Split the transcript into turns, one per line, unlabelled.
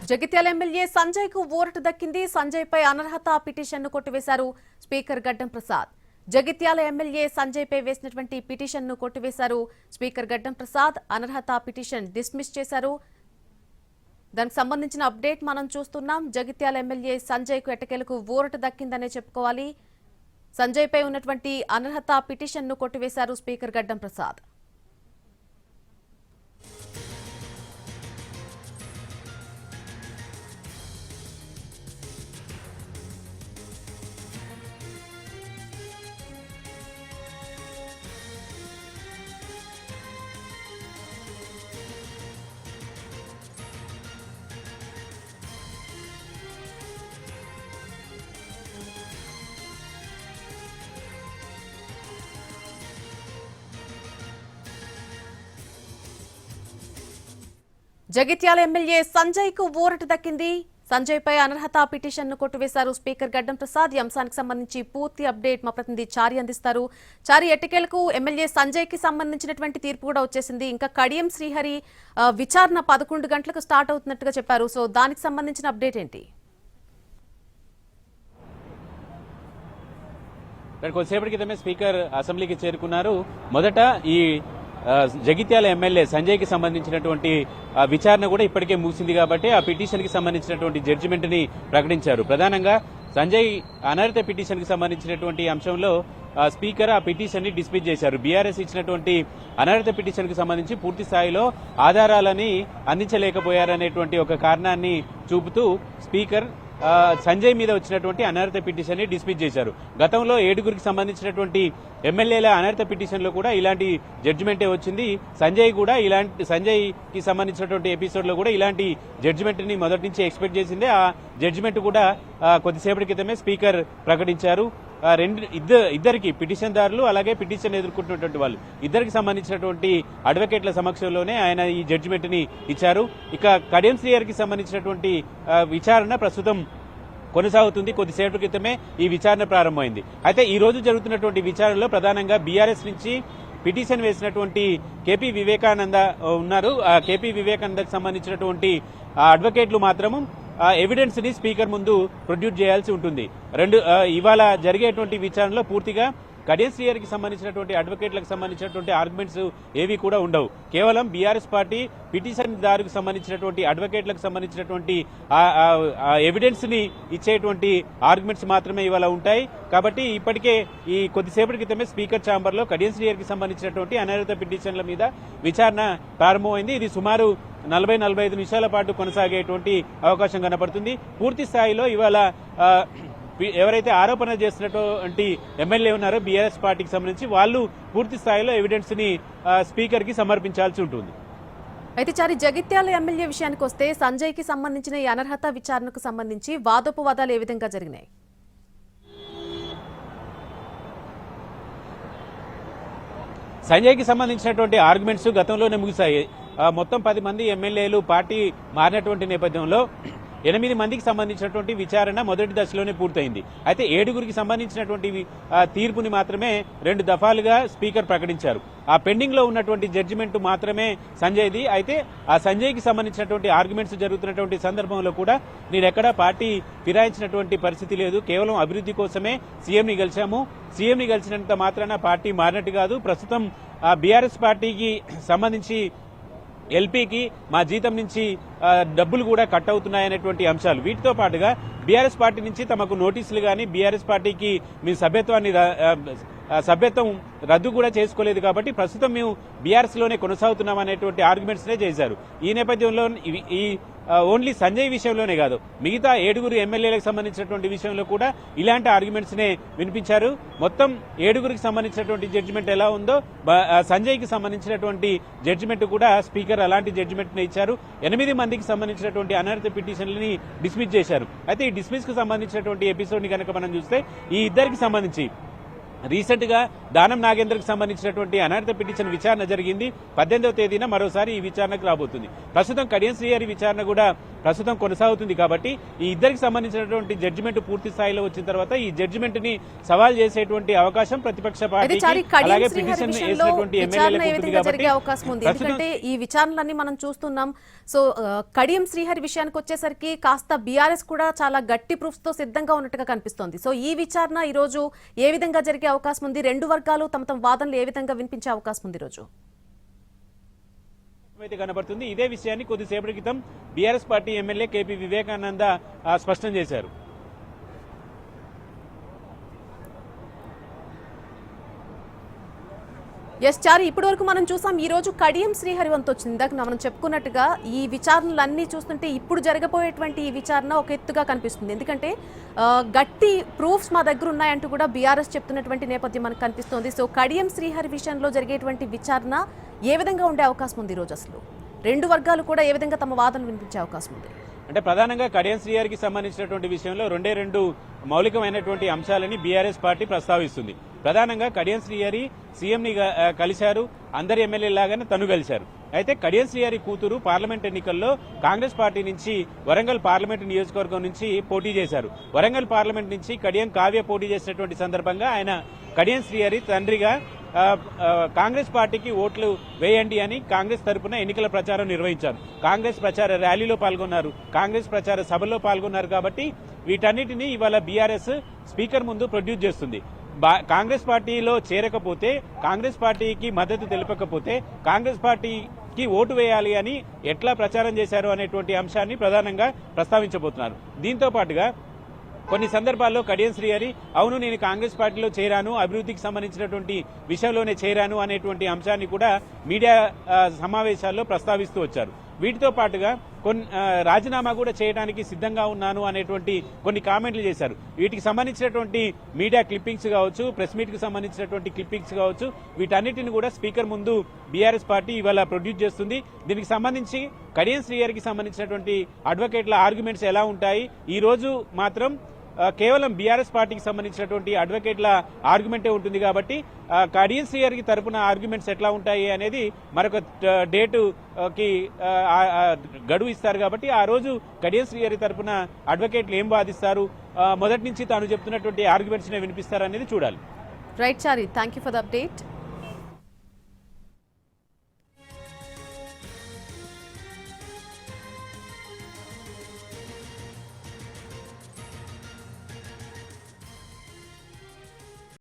Jagtial MLA Sanjay కు ఊరట దక్కింది. సంజయ్ పై అనర్హత పిటిషన్ ను కొట్టివేశారు స్పీకర్ గడ్డం ప్రసాద్. జగిత్యాల ఎమ్మెల్యే సంజయ్ పై వేసినటువంటి పిటిషన్ ను కొట్టివేశారు స్పీకర్ గడ్డం ప్రసాద్. అనర్హత పిటిషన్ డిస్మిస్ చేశారు. దానికి సంబంధించిన అప్డేట్ మనం చూస్తున్నాం. జగిత్యాల ఎమ్మెల్యే సంజయ్ కు ఎట్టకేలకు ఊరట దక్కిందనే చెప్పుకోవాలి. సంజయ్ పై ఉన్నటువంటి అనర్హత పిటిషన్ ను కొట్టివేశారు స్పీకర్ గడ్డం ప్రసాద్. జగిత్యాల ఎమ్మెల్యే సంజయ్ కు ఊరట దక్కింది. సంజయ్ పై అనర్హత పిటిషన్ ను కొట్టివేశారు స్పీకర్ గడ్డం ప్రసాద్. ఈ అంశానికి సంబంధించి పూర్తి అప్డేట్ మా ప్రతినిధి చారి అందిస్తారు. చారి, ఎట్టకేలకు ఎమ్మెల్యే సంజయ్ కి సంబంధించినటువంటి తీర్పు కూడా వచ్చేసింది. ఇంకా కడియం శ్రీహరి విచారణ 11 గంటలకు స్టార్ట్ అవుతున్నట్టుగా చెప్పారు. సో దానికి సంబంధించిన అప్డేట్ ఏంటి?
కొద్దిసేపటి క్రితమే స్పీకర్ అసెంబ్లీకి చేరుకున్నారు. మొదట ఈ జగిత్యాల ఎమ్మెల్యే సంజయ్ కి సంబంధించినటువంటి విచారణ కూడా ఇప్పటికే ముగిసింది కాబట్టి ఆ పిటిషన్ కి సంబంధించినటువంటి జడ్జిమెంట్ ని ప్రకటించారు. ప్రధానంగా సంజయ్ అనర్హత పిటిషన్ కి సంబంధించినటువంటి అంశంలో స్పీకర్ ఆ పిటిషన్ ని డిస్మిస్ చేశారు. బీఆర్ఎస్ ఇచ్చినటువంటి అనర్హత పిటిషన్ కి సంబంధించి పూర్తి స్థాయిలో ఆధారాలని అందించలేకపోయారనేటువంటి ఒక కారణాన్ని చూపుతూ స్పీకర్ సంజయ్ మీద వచ్చినటువంటి అనర్హత పిటిషన్ ని డిస్మిస్ చేశారు. గతంలో 7గురికి సంబంధించినటువంటి ఎమ్మెల్యేల అనర్హత పిటిషన్ లో కూడా ఇలాంటి జడ్జిమెంటే వచ్చింది. సంజయ్ కి సంబంధించినటువంటి ఎపిసోడ్ లో కూడా ఇలాంటి జడ్జిమెంట్ ని మొదటి నుంచి ఎక్స్పెక్ట్ చేసిందే. ఆ జడ్జిమెంట్ కూడా కొద్దిసేపటి క్రితమే స్పీకర్ ప్రకటించారు. ఇద్దరికి పిటిషన్దారులు అలాగే పిటిషన్ ఎదుర్కొంటున్నటువంటి వాళ్ళు ఇద్దరికి సంబంధించినటువంటి అడ్వకేట్ల సమక్షంలోనే ఆయన ఈ జడ్జిమెంట్ ని ఇచ్చారు. ఇక కడియం శ్రీహరికి సంబంధించినటువంటి విచారణ ప్రస్తుతం కొనసాగుతుంది. కొద్దిసేపటి క్రితమే ఈ విచారణ ప్రారంభమైంది. అయితే ఈ రోజు జరుగుతున్నటువంటి విచారణలో ప్రధానంగా బీఆర్ఎస్ నుంచి పిటిషన్ వేసినటువంటి కేపీ వివేకానంద ఉన్నారు. ఆ కేపీ వివేకానందకు సంబంధించినటువంటి అడ్వకేట్లు మాత్రము ఎవిడెన్స్ ని స్పీకర్ ముందు ప్రొడ్యూస్ చేయాల్సి ఉంటుంది. ఇవాళ జరిగేటువంటి విచారణలో పూర్తిగా కడియం శ్రీహరికి సంబంధించినటువంటి అడ్వకేట్లకు సంబంధించినటువంటి ఆర్గ్యుమెంట్స్ ఏవి కూడా ఉండవు. కేవలం బీఆర్ఎస్ పార్టీ పిటిషన్ దారుకు సంబంధించినటువంటి అడ్వకేట్లకు సంబంధించినటువంటి ఎవిడెన్స్ ని ఇచ్చేటువంటి ఆర్గ్యుమెంట్స్ మాత్రమే ఇవాళ ఉంటాయి. కాబట్టి ఇప్పటికే ఈ కొద్దిసేపటి క్రితమే స్పీకర్ ఛాంబర్ లో కడియం శ్రీహరికి సంబంధించినటువంటి అనర్హత పిటిషన్ల మీద విచారణ ప్రారంభమైంది. ఇది సుమారు 40-45 నిమిషాల పాటు కొనసాగేటువంటి అవకాశం కనపడుతుంది. పూర్తి స్థాయిలో ఇవాళ ఎవరైతే ఆరోపణ చేస్తున్నటువంటి ఎమ్మెల్యే ఉన్నారో బీఆర్ఎస్ పార్టీకి సంబంధించి వాళ్ళు పూర్తి స్థాయిలో ఎవిడెన్స్ ని స్పీకర్ కి సమర్పించాల్సి ఉంటుంది.
అయితే చారి, జగిత్యాల ఎమ్మెల్యే విషయానికి వస్తే సంజయ్ కి సంబంధించిన ఈ అనర్హత విచారణకు సంబంధించి వాదోపవాదాలు ఏ విధంగా జరిగినాయి?
సంజయ్ కి సంబంధించినటువంటి ఆర్గ్యుమెంట్స్ గతంలోనే ముగిశాయి. మొత్తం 10 మంది ఎమ్మెల్యేలు పార్టీ మారినటువంటి నేపథ్యంలో 8 మందికి సంబంధించినటువంటి విచారణ మొదటి దశలోనే పూర్తయింది. అయితే 7గురికి సంబంధించినటువంటి తీర్పుని మాత్రమే 2 దఫాలుగా స్పీకర్ ప్రకటించారు. ఆ పెండింగ్ లో ఉన్నటువంటి జడ్జిమెంట్ మాత్రమే సంజయ్ది. అయితే ఆ సంజయ్ కి సంబంధించినటువంటి ఆర్గ్యుమెంట్స్ జరుగుతున్నటువంటి సందర్భంలో కూడా నేనెక్కడా పార్టీ ఫిరాయించినటువంటి పరిస్థితి లేదు. కేవలం అభివృద్ధి కోసమే సీఎంని గెలిచాము. సీఎంని గెలిచినంత మాత్రాన పార్టీ మారినట్టు కాదు. ప్రస్తుతం బీఆర్ఎస్ పార్టీకి సంబంధించి ఎల్పీకి మా జీతం నుంచి డబ్బులు కూడా కట్ అవుతున్నాయనేటువంటి అంశాలు, వీటితో పాటుగా బీఆర్ఎస్ పార్టీ నుంచి తమకు నోటీసులు కానీ బీఆర్ఎస్ పార్టీకి మీ సభ్యత్వం రద్దు కూడా చేసుకోలేదు. కాబట్టి ప్రస్తుతం మేము బీఆర్ఎస్ లోనే కొనసాగుతున్నాం అనేటువంటి ఆర్గ్యుమెంట్స్ నే చేశారు. ఈ నేపథ్యంలో ఈ ఓన్లీ సంజయ్ విషయంలోనే కాదు, మిగతా 7గురు ఎమ్మెల్యేలకు సంబంధించినటువంటి విషయంలో కూడా ఇలాంటి ఆర్గ్యుమెంట్స్ నే వినిపించారు. మొత్తం 7గురికి సంబంధించినటువంటి జడ్జిమెంట్ ఎలా ఉందో సంజయ్ కి సంబంధించినటువంటి జడ్జిమెంట్ కూడా స్పీకర్ అలాంటి జడ్జిమెంట్ ని ఇచ్చారు. 8 మందికి సంబంధించినటువంటి అనర్హత పిటిషన్లని డిస్మిస్ చేశారు. అయితే ఈ డిస్మిస్ కు సంబంధించినటువంటి ఎపిసోడ్ ని కనుక మనం చూస్తే ఈ ఇద్దరికి సంబంధించి రీసెంట్ గా దానం నాగేంద్రకు సంబంధించినటువంటి అనర్హత పిటిషన్ విచారణ జరిగింది. 18వ తేదీన మరోసారి ఈ విచారణకు రాబోతుంది. ప్రస్తుతం కడియం శ్రీహరి విచారణ కూడా ప్రస్తుతం కొనసాగుతుంది. కాబట్టి ఈ ఇద్దరికి సంబంధించినటువంటి జడ్జిమెంట్ పూర్తి స్థాయిలో వచ్చిన తర్వాత ఈ జడ్జిమెంట్ ని సవాల్ చేసేటువంటి అవకాశం ప్రతిపక్ష పార్టీకి అలాగే పిటిషన్ వేసినటువంటి ఎమ్మెల్యేలకు
అవకాశం ఉంది. ఎందుకంటే ఈ విచారణలన్నీ మనం చూస్తున్నాం. సో కడియం శ్రీహరి విషయానికి వచ్చేసరికి కాస్త బీఆర్ఎస్ కూడా చాలా గట్టి ప్రూఫ్స్ తో సిద్ధంగా ఉన్నట్టుగా కనిపిస్తోంది. సో ఈ విచారణ ఈ రోజు ఏ విధంగా జరిగే అవకాశం ఉంది? రెండు వర్గాలు తమ వాదనలు ఏ విధంగా వినిపించే అవకాశం ఉంది? రోజు
అయితే కనబడుతుంది. ఇదే విషయాన్ని కొద్దిసేపటి క్రితం BRS party MLA KP Vivekananda స్పష్టం చేశారు.
ఎస్ చారి, ఇప్పటి వరకు మనం చూసాం ఈ రోజు కడియం శ్రీహరి వంతు వచ్చింది. ఇందాక మనం చెప్పుకున్నట్టుగా ఈ విచారణలన్నీ చూస్తుంటే ఇప్పుడు జరగబోయేటువంటి ఈ విచారణ ఒక ఎత్తుగా కనిపిస్తుంది. ఎందుకంటే గట్టి ప్రూఫ్స్ మా దగ్గర ఉన్నాయంటూ కూడా బీఆర్ఎస్ చెప్తున్నటువంటి నేపథ్యం మనకు కనిపిస్తోంది. సో కడియం శ్రీహరి విషయంలో జరిగేటువంటి విచారణ ఏ విధంగా ఉండే అవకాశం ఉంది? ఈ రోజు అసలు రెండు వర్గాలు కూడా ఏ విధంగా తమ వాదనలు వినిపించే అవకాశం ఉంది?
అంటే ప్రధానంగా కడియం శ్రీహరికి సంబంధించినటువంటి విషయంలో రెండు మౌలికమైనటువంటి అంశాలని బీఆర్ఎస్ పార్టీ ప్రస్తావిస్తుంది. ప్రధానంగా కడియం శ్రీహరి సీఎంని కలిశారు, అందరి ఎమ్మెల్యేలాగానే తను కలిశారు. అయితే కడియం శ్రీహరి కూతురు పార్లమెంట్ ఎన్నికల్లో కాంగ్రెస్ పార్టీ నుంచి వరంగల్ పార్లమెంట్ నియోజకవర్గం నుంచి పోటీ చేశారు. వరంగల్ పార్లమెంట్ నుంచి కడియం కావ్య పోటీ చేసినటువంటి సందర్భంగా ఆయన కడియం శ్రీహరి తండ్రిగా కాంగ్రెస్ పార్టీకి ఓట్లు వేయండి అని కాంగ్రెస్ తరపున ఎన్నికల ప్రచారం నిర్వహించారు. కాంగ్రెస్ ప్రచార ర్యాలీలో పాల్గొన్నారు, కాంగ్రెస్ ప్రచార సభల్లో పాల్గొన్నారు. కాబట్టి వీటన్నిటినీ ఇవాళ బీఆర్ఎస్ స్పీకర్ ముందు ప్రొడ్యూస్ చేస్తుంది. కాంగ్రెస్ పార్టీలో చేరకపోతే, కాంగ్రెస్ పార్టీకి మద్దతు తెలపకపోతే కాంగ్రెస్ పార్టీకి ఓటు వేయాలి అని ఎట్లా ప్రచారం చేశారు అనేటువంటి అంశాన్ని ప్రధానంగా ప్రస్తావించబోతున్నారు. దీంతో పాటుగా కొన్ని సందర్భాల్లో కడియం శ్రీహరి అవును నేను కాంగ్రెస్ పార్టీలో చేరాను, అభివృద్ధికి సంబంధించినటువంటి విషయంలోనే చేరాను అనేటువంటి అంశాన్ని కూడా మీడియా సమావేశాల్లో ప్రస్తావిస్తూ వచ్చారు. వీటితో పాటుగా రాజీనామా కూడా చేయడానికి సిద్ధంగా ఉన్నాను అనేటువంటి కొన్ని కామెంట్లు చేశారు. వీటికి సంబంధించినటువంటి మీడియా క్లిప్పింగ్స్ కావచ్చు, ప్రెస్ మీట్ కి సంబంధించినటువంటి క్లిప్పింగ్స్ కావచ్చు, వీటన్నిటిని కూడా స్పీకర్ ముందు బీఆర్ఎస్ పార్టీ ఇవాళ ప్రొడ్యూస్ చేస్తుంది. దీనికి సంబంధించి కడియం శ్రీహరికి సంబంధించినటువంటి అడ్వకేట్ల ఆర్గ్యుమెంట్స్ ఎలా ఉంటాయి, ఈ రోజు మాత్రం కేవలం బీఆర్ఎస్ పార్టీకి సంబంధించినటువంటి అడ్వకేట్ల ఆర్గ్యుమెంటే ఉంటుంది. కాబట్టి కడియం శ్రీహరికి తరపున ఆర్గ్యుమెంట్స్ ఎట్లా ఉంటాయి అనేది మరొక డేటుకి గడువు ఇస్తారు. కాబట్టి ఆ రోజు కడియం శ్రీహరి తరపున అడ్వకేట్లు ఏం వాదిస్తారు, మొదటి నుంచి తాను చెప్తున్నటువంటి ఆర్గ్యుమెంట్స్ వినిపిస్తారు అనేది చూడాలి.
Right Chari, thank you for the update.